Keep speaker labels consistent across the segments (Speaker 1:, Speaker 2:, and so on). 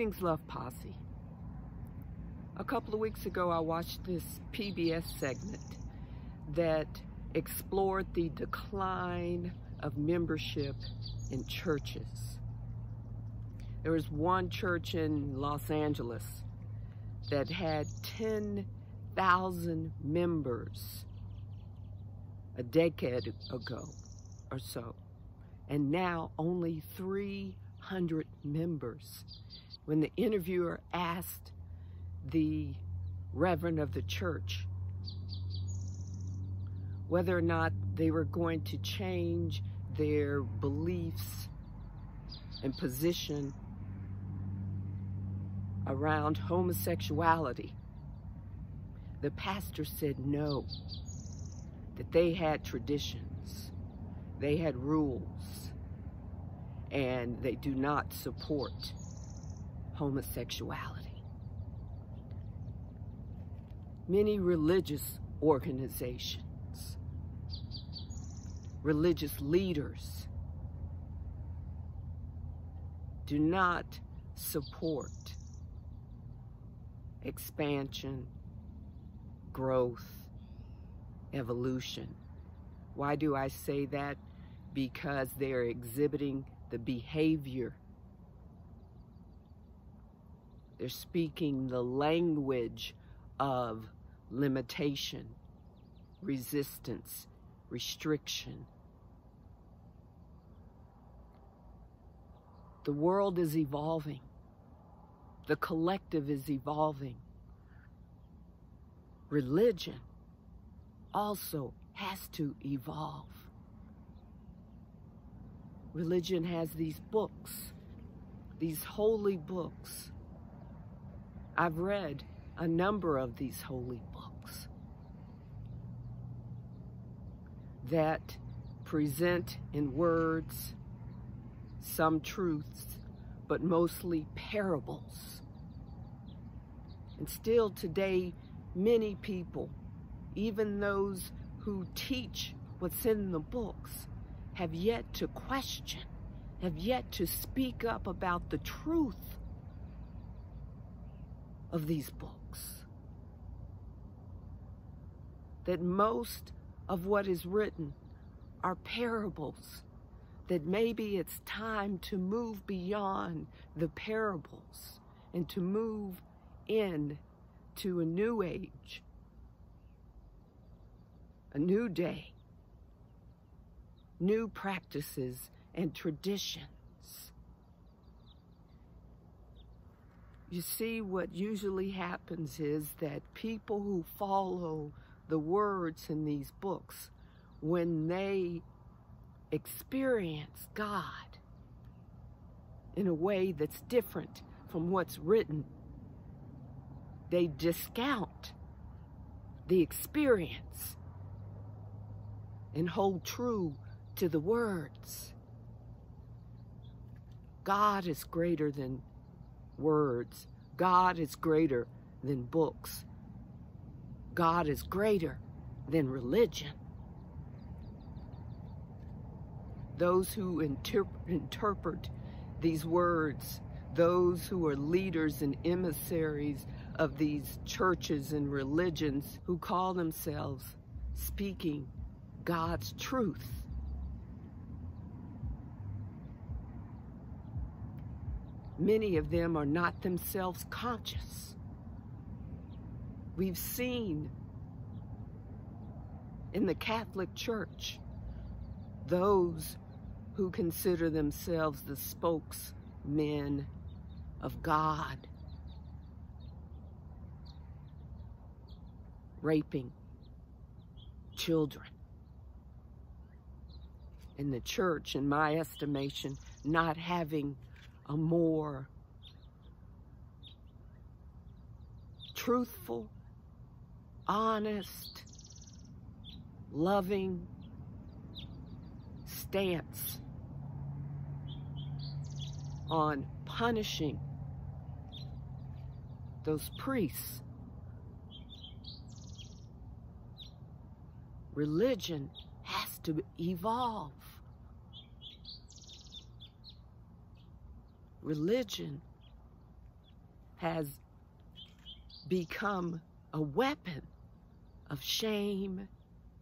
Speaker 1: Greetings, Love Posse. A couple of weeks ago, I watched this PBS segment that explored the decline of membership in churches. There was one church in Los Angeles that had 10,000 members a decade ago or so, and now only 300 members. When the interviewer asked the reverend of the church whether or not they were going to change their beliefs and position around homosexuality, the pastor said no, that they had traditions, they had rules, and they do not support homosexuality. Many religious organizations, religious leaders do not support expansion, growth, evolution. Why do I say that? Because they're exhibiting the behavior. They're speaking the language of limitation, resistance, restriction. The world is evolving. The collective is evolving. Religion also has to evolve. Religion has these books, these holy books. I've read a number of these holy books that present in words some truths, but mostly parables. And still today, many people, even those who teach what's in the books, have yet to question, have yet to speak up about the truth of these books. That most of what is written are parables, that maybe it's time to move beyond the parables and to move in to a new age, a new day, new practices and traditions. You see, what usually happens is that people who follow the words in these books, when they experience God in a way that's different from what's written, they discount the experience and hold true to the words. God is greater than words. God is greater than books. God is greater than religion. Those who interpret these words, those who are leaders and emissaries of these churches and religions who call themselves speaking God's truth, many of them are not themselves conscious. We've seen in the Catholic Church those who consider themselves the spokesmen of God raping children. In the church, in my estimation, not having a more truthful, honest, loving stance on punishing those priests. Religion has to evolve. Religion has become a weapon of shame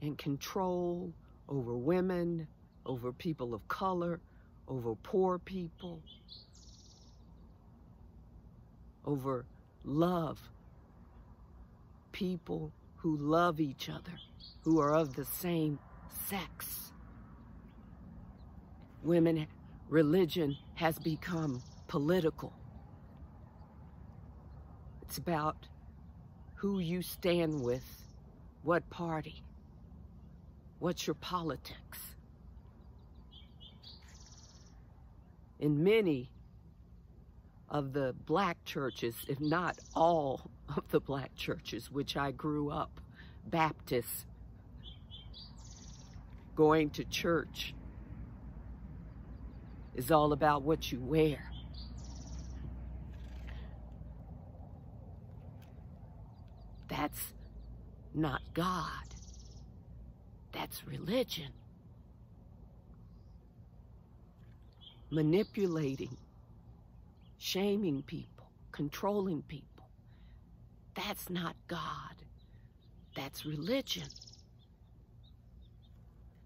Speaker 1: and control over women, over people of color, over poor people, over love, people who love each other, who are of the same sex. Religion has become political. It's about who you stand with, what party, what's your politics. In many of the black churches, if not all of the black churches, which I grew up Baptist, going to church is all about what you wear. That's not God. That's religion. Manipulating, shaming people, controlling people. That's not God. That's religion.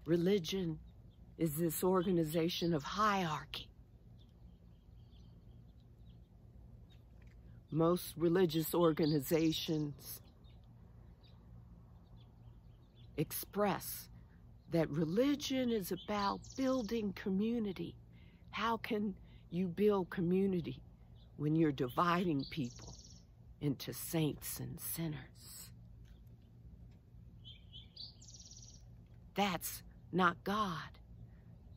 Speaker 1: Religion is this organization of hierarchy. Most religious organizations express that religion is about building community. How can you build community when you're dividing people into saints and sinners? That's not God.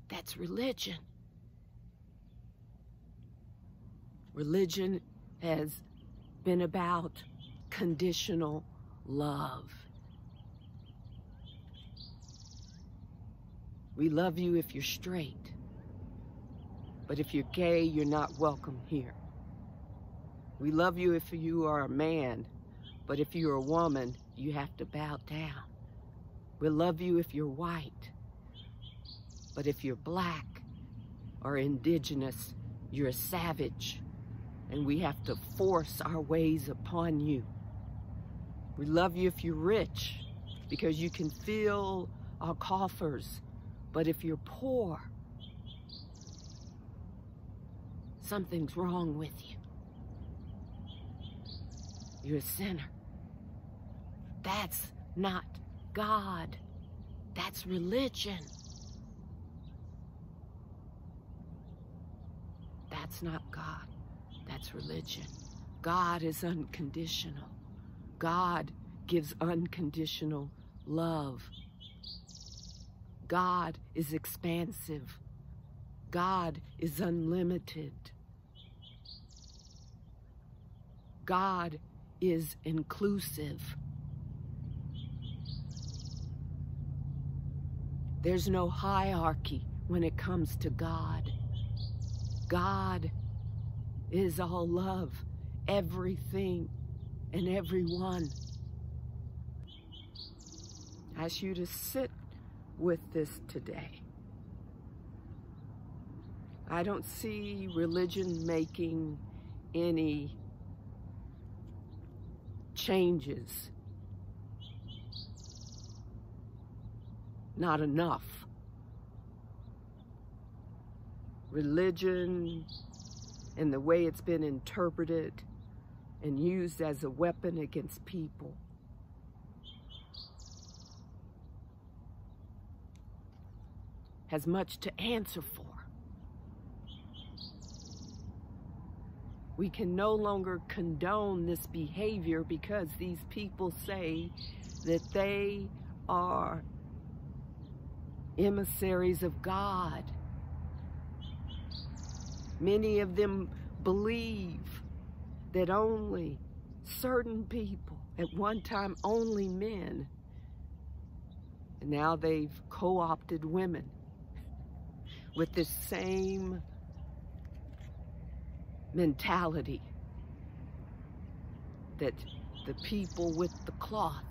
Speaker 1: That's religion. Religion has been about conditional love. We love you if you're straight, but if you're gay, you're not welcome here. We love you if you are a man, but if you're a woman, you have to bow down. We love you if you're white, but if you're black or indigenous, you're a savage, and we have to force our ways upon you. We love you if you're rich, because you can fill our coffers, but if you're poor, something's wrong with you. You're a sinner. That's not God. That's religion. That's not God. That's religion. God is unconditional. God gives unconditional love. God is expansive. God is unlimited. God is inclusive. There's no hierarchy when it comes to God. God is all love, everything and everyone. I ask you to sit with this today. I don't see religion making any changes. Not enough. Religion and the way it's been interpreted and used as a weapon against people has much to answer for. We can no longer condone this behavior because these people say that they are emissaries of God. Many of them believe that only certain people, at one time only men, and now they've co-opted women with this same mentality that the people with the cloth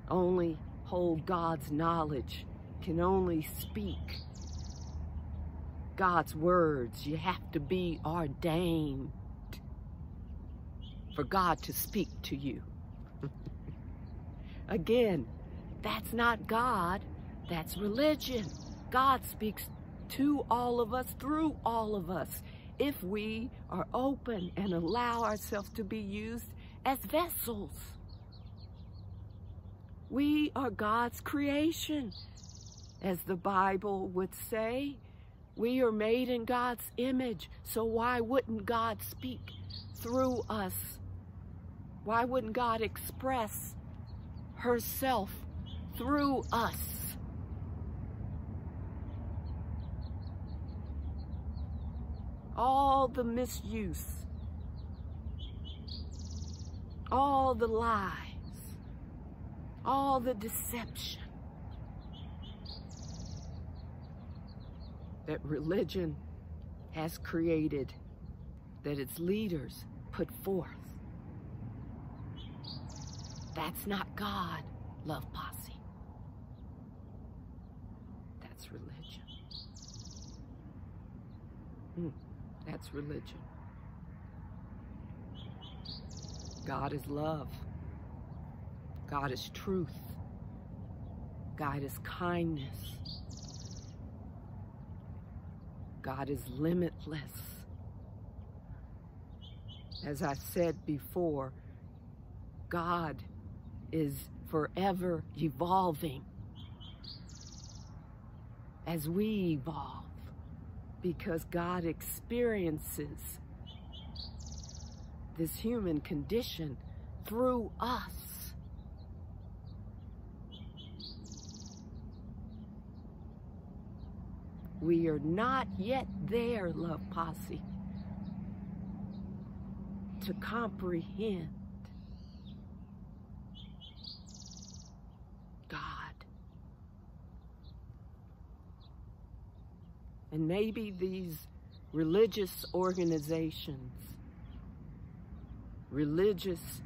Speaker 1: only hold God's knowledge, can only speak God's words. You have to be ordained for God to speak to you. Again, that's not God, that's religion. God speaks to all of us, through all of us, if we are open and allow ourselves to be used as vessels. We are God's creation. As the Bible would say, we are made in God's image. So why wouldn't God speak through us? Why wouldn't God express herself through us? All the misuse, all the lies, all the deception that religion has created, that its leaders put forth. That's not God, Love Posse. That's religion. That's religion. God is love. God is truth. God is kindness. God is limitless. As I said before, God is forever evolving as we evolve, because God experiences this human condition through us. We are not yet there, Love Posse, to comprehend God. And maybe these religious organizations, religious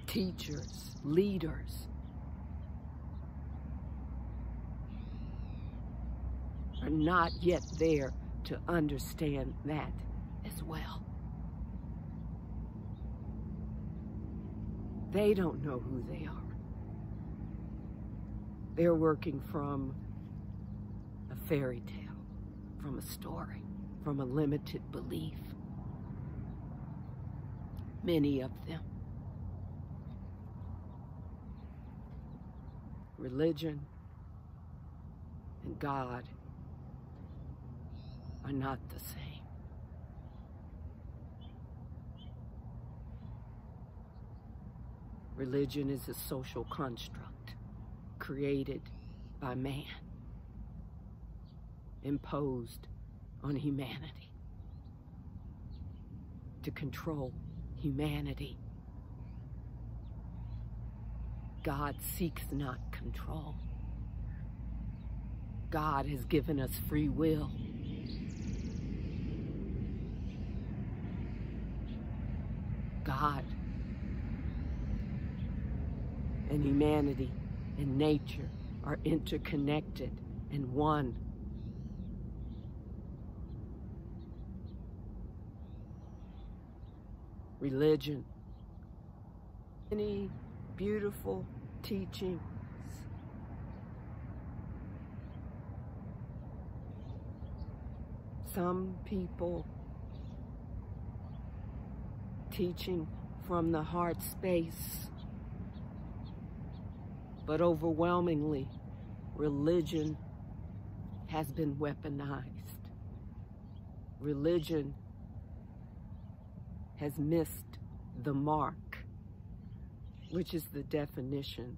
Speaker 1: teachers, leaders, are not yet there to understand that as well. They don't know who they are. They're working from a fairy tale, from a story, from a limited belief. Many of them. Religion and God are not the same. Religion is a social construct created by man, imposed on humanity to control humanity. God seeks not control. God has given us free will. God and humanity and nature are interconnected and one. Religion, many beautiful teachings, some people teaching from the heart space, but overwhelmingly, religion has been weaponized. Religion has missed the mark, which is the definition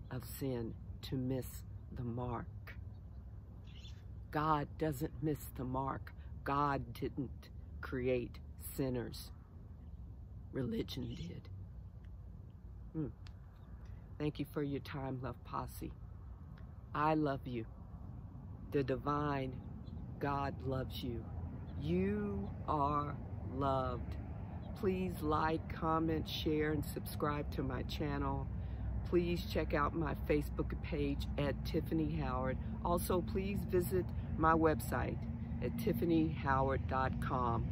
Speaker 1: of sin, to miss the mark. God doesn't miss the mark. God didn't create sinners. Religion did. Thank you for your time, Love Posse. I love you. The divine God loves you. You are loved. Please like, comment, share, and subscribe to my channel. Please check out my Facebook page at Tyffany Howard. Also, please visit my website at tiffanyhoward.com.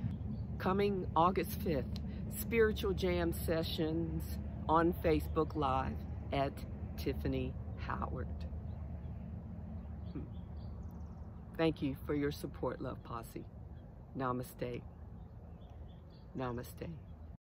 Speaker 1: Coming August 5th, Spiritual Jam Sessions on Facebook Live at Tyffany Howard. Thank you for your support, Love Posse. Namaste. Namaste.